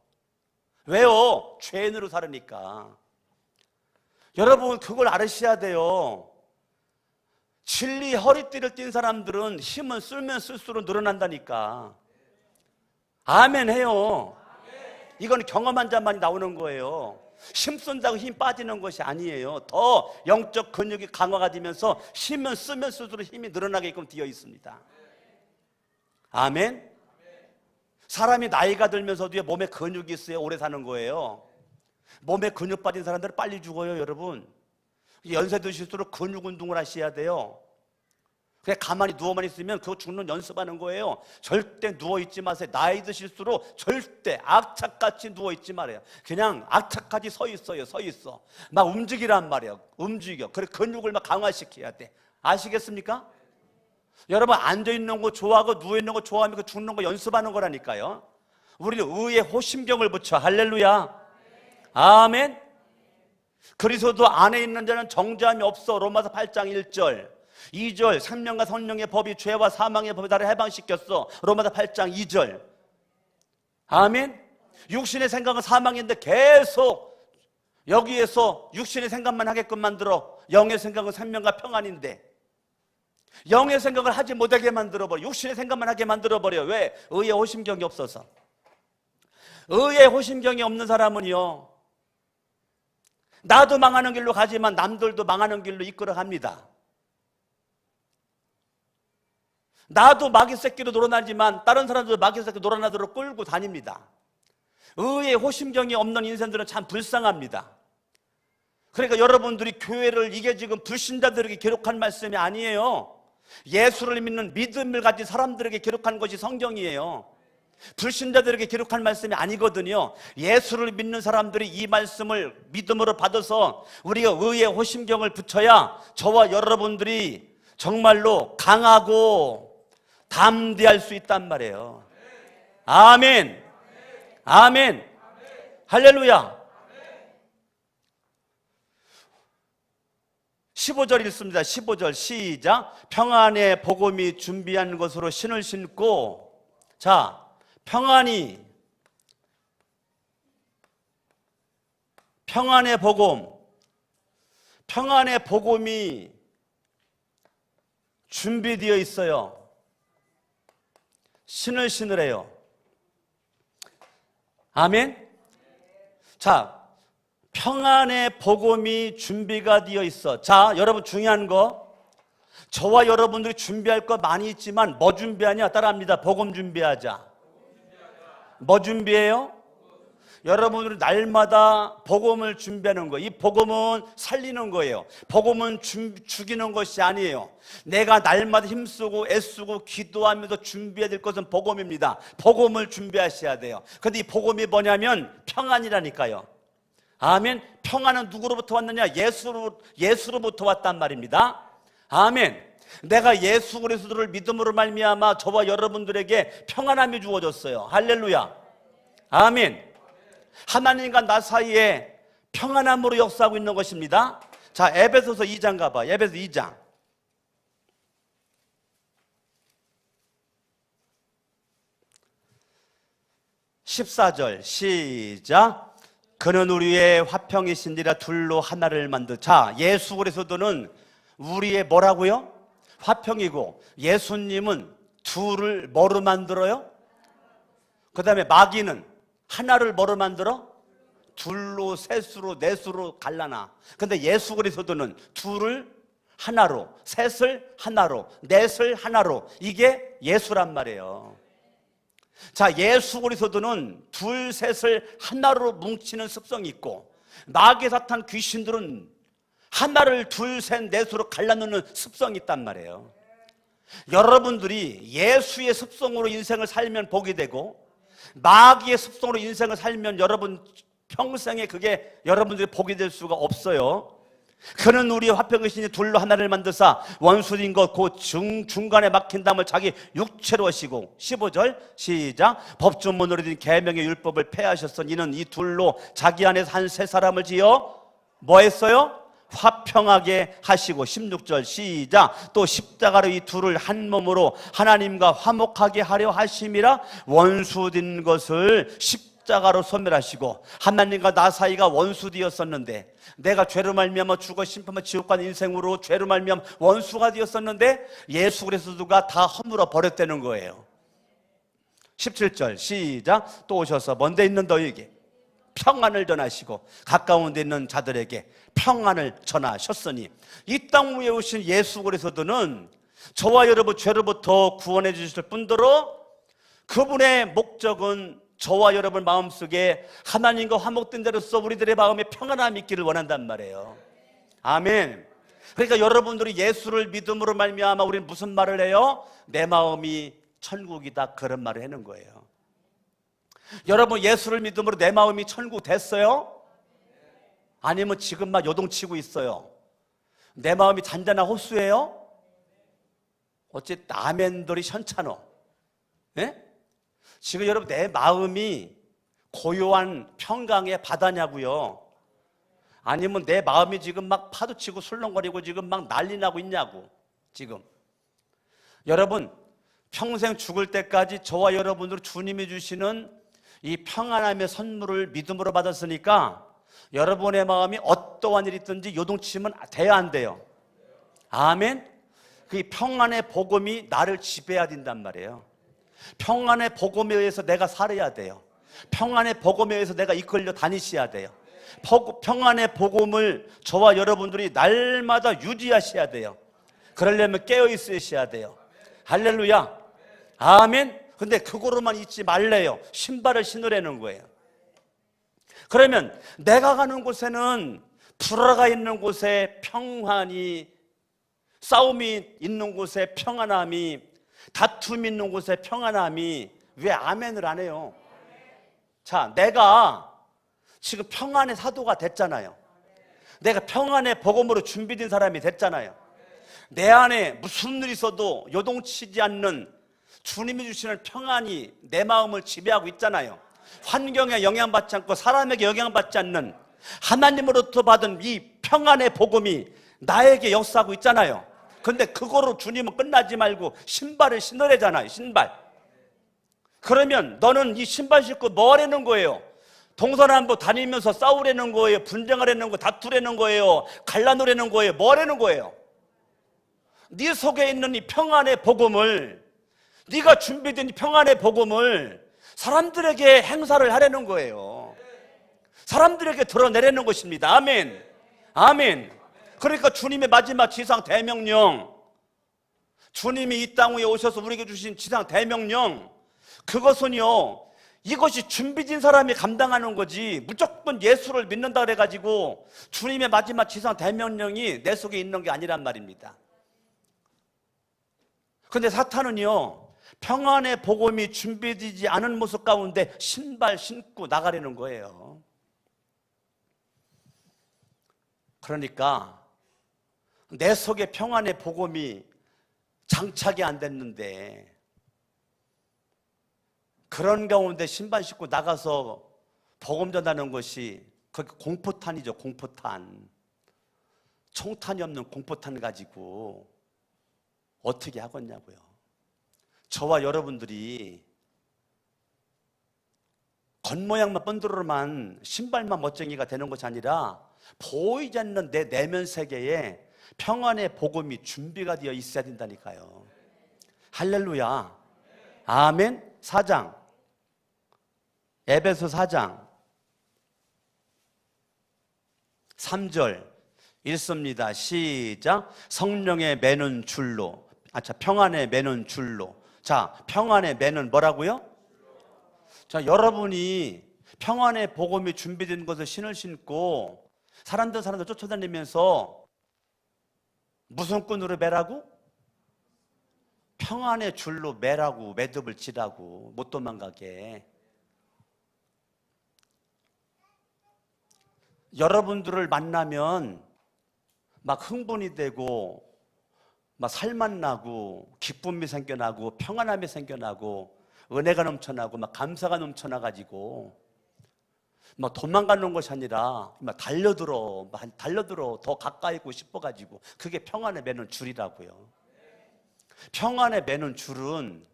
왜요? 죄인으로 살으니까. 여러분 그걸 알으셔야 돼요. 진리 허리띠를 띈 사람들은 힘은 쓸면 쓸수록 늘어난다니까. 아멘 해요. 이건 경험한 자만이 나오는 거예요. 힘 쓴다고 힘 빠지는 것이 아니에요. 더 영적 근육이 강화가 되면서 힘은 쓰면 쓸수록 힘이 늘어나게끔 되어 있습니다. 아멘. 사람이 나이가 들면서도 몸에 근육이 있어야 오래 사는 거예요. 몸에 근육 빠진 사람들은 빨리 죽어요, 여러분. 연세 드실수록 근육 운동을 하셔야 돼요. 그냥 가만히 누워만 있으면 그거 죽는 연습하는 거예요. 절대 누워있지 마세요. 나이 드실수록 절대 악착같이 누워있지 말아요. 그냥 악착같이 서 있어. 막 움직이란 말이에요. 움직여. 그래 근육을 막 강화시켜야 돼. 아시겠습니까? 여러분 앉아있는 거 좋아하고 누워있는 거 좋아하면 그 죽는 거 연습하는 거라니까요. 우리는 의에 호심경을 붙여. 할렐루야. 아멘. 그리스도 안에 있는 자는 정죄함이 없어. 로마서 8장 1절 2절 생명과 성령의 법이 죄와 사망의 법에 나를 해방시켰어. 로마서 8장 2절. 아멘. 육신의 생각은 사망인데 계속 여기에서 육신의 생각만 하게끔 만들어. 영의 생각은 생명과 평안인데 영의 생각을 하지 못하게 만들어버려. 육신의 생각만 하게 만들어버려. 왜? 의의 호심경이 없어서. 의의 호심경이 없는 사람은요, 나도 망하는 길로 가지만 남들도 망하는 길로 이끌어갑니다. 나도 마귀 새끼로 놀아나지만 다른 사람들도 마귀 새끼로 놀아나도록 끌고 다닙니다. 의의 호심경이 없는 인생들은 참 불쌍합니다. 그러니까 여러분들이 교회를, 이게 지금 불신자들에게 기록한 말씀이 아니에요. 예수를 믿는 믿음을 가진 사람들에게 기록한 것이 성경이에요. 불신자들에게 기록한 말씀이 아니거든요. 예수를 믿는 사람들이 이 말씀을 믿음으로 받아서 우리가 의의 호심경을 붙여야 저와 여러분들이 정말로 강하고 담대할 수 있단 말이에요. 아멘. 아멘. 할렐루야. 15절 읽습니다. 15절 시작. 평안의 복음이 준비한 것으로 신을 신고. 자, 평안의 복음이 준비되어 있어요. 신을 신으래요. 아멘. 자, 평안의 복음이 준비가 되어 있어. 자, 여러분 중요한 거, 저와 여러분들이 준비할 거 많이 있지만 뭐 준비하냐? 따라합니다. 복음 준비하자. 뭐 준비해요? 여러분들이 날마다 복음을 준비하는 거예요. 이 복음은 살리는 거예요. 복음은 죽이는 것이 아니에요. 내가 날마다 힘쓰고 애쓰고 기도하면서 준비해야 될 것은 복음입니다. 복음을 준비하셔야 돼요. 그런데 이 복음이 뭐냐면 평안이라니까요. 아멘. 평안은 누구로부터 왔느냐? 예수로부터 왔단 말입니다. 아멘. 내가 예수 그리스도를 믿음으로 말미암아 저와 여러분들에게 평안함이 주어졌어요. 할렐루야. 아멘. 하나님과 나 사이에 평안함으로 역사하고 있는 것입니다. 자, 에베소서 2장 가봐. 에베소 2장 14절 시작. 그는 우리의 화평이신지라 둘로 하나를 만들. 자, 예수 그리스도는 우리의 뭐라고요? 화평이고, 예수님은 둘을 뭐로 만들어요? 그 다음에 마귀는 하나를 뭐로 만들어? 둘로, 셋으로, 넷으로 갈라놔. 근데 예수 그리스도는 둘을 하나로, 셋을 하나로, 넷을 하나로. 이게 예수란 말이에요. 자, 예수 그리스도는 둘, 셋을 하나로 뭉치는 습성이 있고, 마귀 사탄 귀신들은 하나를 둘, 셋, 넷으로 갈라놓는 습성이 있단 말이에요. 여러분들이 예수의 습성으로 인생을 살면 복이 되고, 마귀의 습성으로 인생을 살면 여러분 평생에 그게 여러분들이 복이 될 수가 없어요. 그는 우리의 화평이시니 둘로 하나를 만드사 원수인 것 곧 중간에 막힌 담을 자기 육체로 하시고 15절 시작 법조문으로 된 계명의 율법을 폐하셨으니 이는 이 둘로 자기 안에서 한 세 사람을 지어 뭐 했어요? 화평하게 하시고 16절 시작 또 십자가로 이 둘을 한 몸으로 하나님과 화목하게 하려 하심이라 원수된 것을 십자가로 소멸하시고 하나님과 나 사이가 원수되었었는데 내가 죄로 말미암아 죽어 심판받아 지옥 가는 인생으로 죄로 말미암아 원수가 되었었는데 예수 그리스도가 다 허물어 버렸다는 거예요. 17절 시작 또 오셔서 먼데 있는 너희에게 평안을 전하시고 가까운 데 있는 자들에게 평안을 전하셨으니 이 땅 위에 오신 예수 그리스도는 저와 여러분 죄로부터 구원해 주실 뿐더러 그분의 목적은 저와 여러분 마음속에 하나님과 화목된 자로서 우리들의 마음에 평안함이 있기를 원한단 말이에요. 아멘. 그러니까 여러분들이 예수를 믿음으로 말미암아 우리는 무슨 말을 해요? 내 마음이 천국이다 그런 말을 하는 거예요. 여러분 예수를 믿음으로 내 마음이 천국 됐어요? 아니면 지금 막 요동치고 있어요? 내 마음이 잔잔한 호수예요? 어째 아멘들이 현찮어? 예? 지금 여러분 내 마음이 고요한 평강의 바다냐고요? 아니면 내 마음이 지금 막 파도치고 술렁거리고 지금 막 난리 나고 있냐고 지금. 여러분 평생 죽을 때까지 저와 여러분으로 주님이 주시는 이 평안함의 선물을 믿음으로 받았으니까 여러분의 마음이 어떠한 일이 있든지 요동치면 돼야 안 돼요? 아멘. 그 평안의 복음이 나를 지배해야 된단 말이에요. 평안의 복음에 의해서 내가 살아야 돼요. 평안의 복음에 의해서 내가 이끌려 다니셔야 돼요. 평안의 복음을 저와 여러분들이 날마다 유지하셔야 돼요. 그러려면 깨어 있으셔야 돼요. 할렐루야. 아멘. 근데 그거로만 있지 말래요. 신발을 신으라는 거예요. 그러면 내가 가는 곳에는 불화가 있는 곳에 평안이, 싸움이 있는 곳에 평안함이, 다툼이 있는 곳에 평안함이, 왜 아멘을 안 해요? 자, 내가 지금 평안의 사도가 됐잖아요. 내가 평안의 복음으로 준비된 사람이 됐잖아요. 내 안에 무슨 일이 있어도 요동치지 않는 주님이 주시는 평안이 내 마음을 지배하고 있잖아요. 환경에 영향받지 않고 사람에게 영향받지 않는 하나님으로부터 받은 이 평안의 복음이 나에게 역사하고 있잖아요. 근데 그거로 주님은 끝나지 말고 신발을 신으래잖아요. 신발. 그러면 너는 이 신발 신고 뭐 하려는 거예요? 동서남북 다니면서 싸우려는 거예요? 분쟁하려는 거예요? 다투려는 거예요? 갈라놓으려는 거예요? 뭐 하려는 거예요? 네 속에 있는 이 평안의 복음을, 네가 준비된 이 평안의 복음을 사람들에게 행사를 하려는 거예요. 사람들에게 드러내려는 것입니다. 아멘. 아멘. 그러니까 주님의 마지막 지상 대명령, 주님이 이 땅 위에 오셔서 우리에게 주신 지상 대명령, 그것은요, 이것이 준비된 사람이 감당하는 거지 무조건 예수를 믿는다 그래가지고 주님의 마지막 지상 대명령이 내 속에 있는 게 아니란 말입니다. 그런데 사탄은요, 평안의 복음이 준비되지 않은 모습 가운데 신발 신고 나가려는 거예요. 그러니까 내 속에 평안의 복음이 장착이 안 됐는데 그런 가운데 신발 신고 나가서 복음 전하는 것이 그게 공포탄이죠. 공포탄. 총탄이 없는 공포탄 가지고 어떻게 하겠냐고요. 저와 여러분들이 겉모양만 뻔드로만 신발만 멋쟁이가 되는 것이 아니라 보이지 않는 내 내면 세계에 평안의 복음이 준비가 되어 있어야 된다니까요. 할렐루야. 아멘. 4장, 에베소 4장 3절 읽습니다. 시작. 성령의 매는 줄로, 평안의 매는 줄로. 자, 평안의 매는 뭐라고요? 자, 여러분이 평안의 복음이 준비된 것을 신을 신고 사람들 쫓아다니면서 무슨 끈으로 매라고? 평안의 줄로 매라고, 매듭을 지라고, 못 도망가게. 여러분들을 만나면 막 흥분이 되고 막 살만 나고 기쁨이 생겨나고 평안함이 생겨나고 은혜가 넘쳐나고 막 감사가 넘쳐나가지고 막 도망가는 것이 아니라 막 달려들어 더 가까이 있고 싶어가지고 그게 평안에 매는 줄이라고요. 평안에 매는 줄은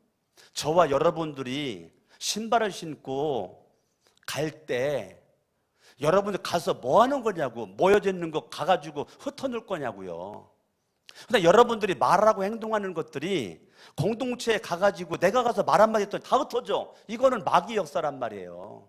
저와 여러분들이 신발을 신고 갈 때 여러분들 가서 뭐 하는 거냐고, 모여져 있는 거 가가지고 흩어놓을 거냐고요. 근데 여러분들이 말하고 행동하는 것들이 공동체에 가가지고 내가 가서 말 한마디 했더니 다 흩어져. 이거는 마귀 역사란 말이에요.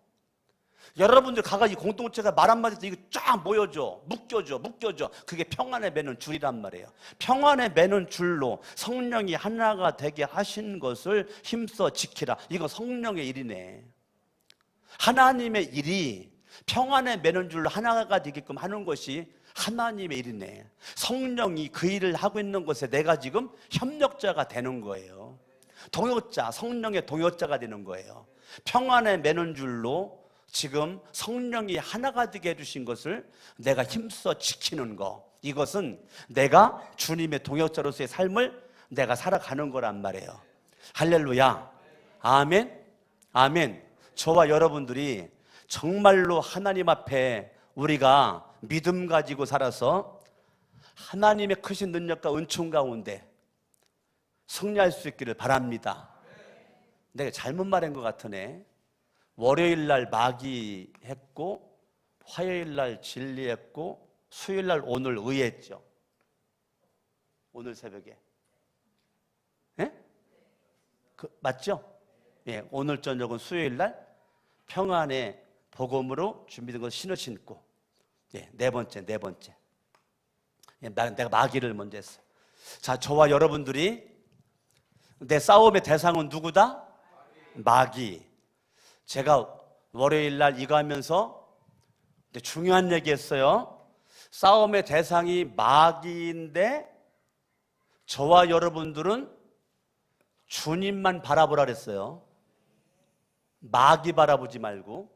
여러분들 가가지고 공동체가 말 한마디 했더니 이거 쫙 모여져, 묶여져. 그게 평안에 매는 줄이란 말이에요. 평안에 매는 줄로 성령이 하나가 되게 하신 것을 힘써 지키라. 이거 성령의 일이네. 하나님의 일이 평안에 매는 줄로 하나가 되게끔 하는 것이 하나님의 일이네. 성령이 그 일을 하고 있는 것에 내가 지금 협력자가 되는 거예요. 동역자, 성령의 동역자가 되는 거예요. 평안에 매는 줄로 지금 성령이 하나가 되게 해주신 것을 내가 힘써 지키는 거, 이것은 내가 주님의 동역자로서의 삶을 내가 살아가는 거란 말이에요. 할렐루야. 아멘. 아멘. 저와 여러분들이 정말로 하나님 앞에 우리가 믿음 가지고 살아서 하나님의 크신 능력과 은총 가운데 승리할 수 있기를 바랍니다. 내가 잘못 말한 것 같으네. 월요일 날 마귀 했고, 화요일 날 진리했고, 수요일 날 오늘 의했죠. 오늘 새벽에. 예? 맞죠? 예, 오늘 저녁은 수요일 날 평안의 복음으로 준비된 것 신을 신고, 예, 네 번째. 예, 내가 마귀를 먼저 했어요. 자, 저와 여러분들이 내 싸움의 대상은 누구다? 마귀. 제가 월요일 날 이거 하면서 중요한 얘기 했어요. 싸움의 대상이 마귀인데 저와 여러분들은 주님만 바라보라 그랬어요. 마귀 바라보지 말고.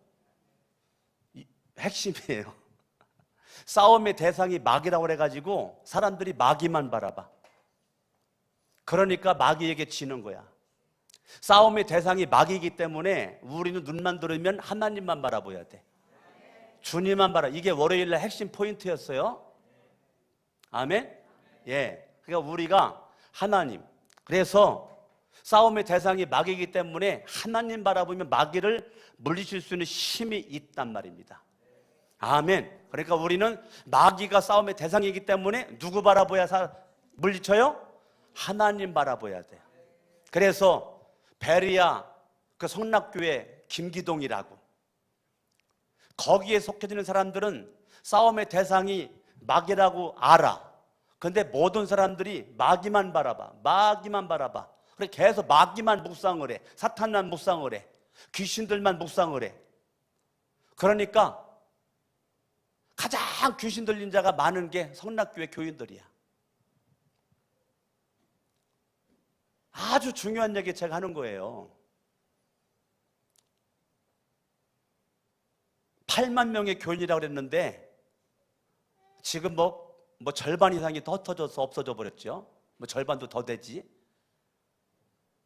핵심이에요. 싸움의 대상이 마귀라고 그래가지고 사람들이 마귀만 바라봐. 그러니까 마귀에게 지는 거야. 싸움의 대상이 마귀이기 때문에 우리는 눈만 들으면 하나님만 바라봐야 돼. 주님만 바라. 이게 월요일날 핵심 포인트였어요. 아멘. 예. 그러니까 우리가 하나님. 그래서 싸움의 대상이 마귀이기 때문에 하나님 바라보면 마귀를 물리칠 수 있는 힘이 있단 말입니다. 아멘. 그러니까 우리는 마귀가 싸움의 대상이기 때문에 누구 바라봐야 물리쳐요? 하나님 바라봐야 돼요. 그래서 베리아 그 성락교회 김기동이라고, 거기에 속해지는 사람들은 싸움의 대상이 마귀라고 알아. 근데 모든 사람들이 마귀만 바라봐. 그래 계속 마귀만 묵상을 해. 사탄만 묵상을 해. 귀신들만 묵상을 해. 그러니까 가장 귀신 들린 자가 많은 게 성락교회 교인들이야. 아주 중요한 얘기 제가 하는 거예요. 8만 명의 교인이라고 그랬는데 지금 뭐 절반 이상이 더 흩어져서 없어져 버렸죠. 뭐 절반도 더 되지.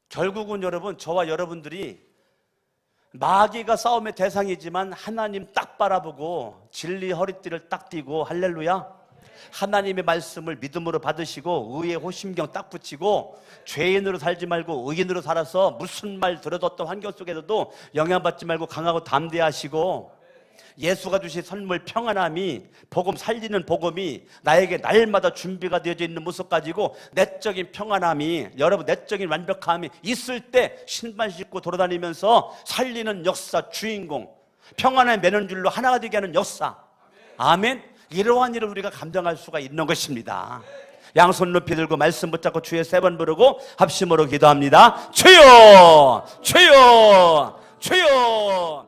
결국은 여러분, 저와 여러분들이 마귀가 싸움의 대상이지만 하나님 딱 바라보고 진리 허리띠를 딱 띠고, 할렐루야, 하나님의 말씀을 믿음으로 받으시고 의의 호심경 딱 붙이고 죄인으로 살지 말고 의인으로 살아서 무슨 말 들어도 어떤 환경 속에서도 영향받지 말고 강하고 담대하시고, 예수가 주신 선물 평안함이, 복음 살리는 복음이 나에게 날마다 준비가 되어져 있는 모습 가지고 내적인 평안함이, 여러분 내적인 완벽함이 있을 때 신발 신고 돌아다니면서 살리는 역사, 주인공, 평안에 매는 줄로 하나가 되게 하는 역사. 아멘. 이러한 일을 우리가 감당할 수가 있는 것입니다. 양손 높이 들고 말씀 붙잡고 주의 3번 부르고 합심으로 기도합니다. 주여, 주여, 주여.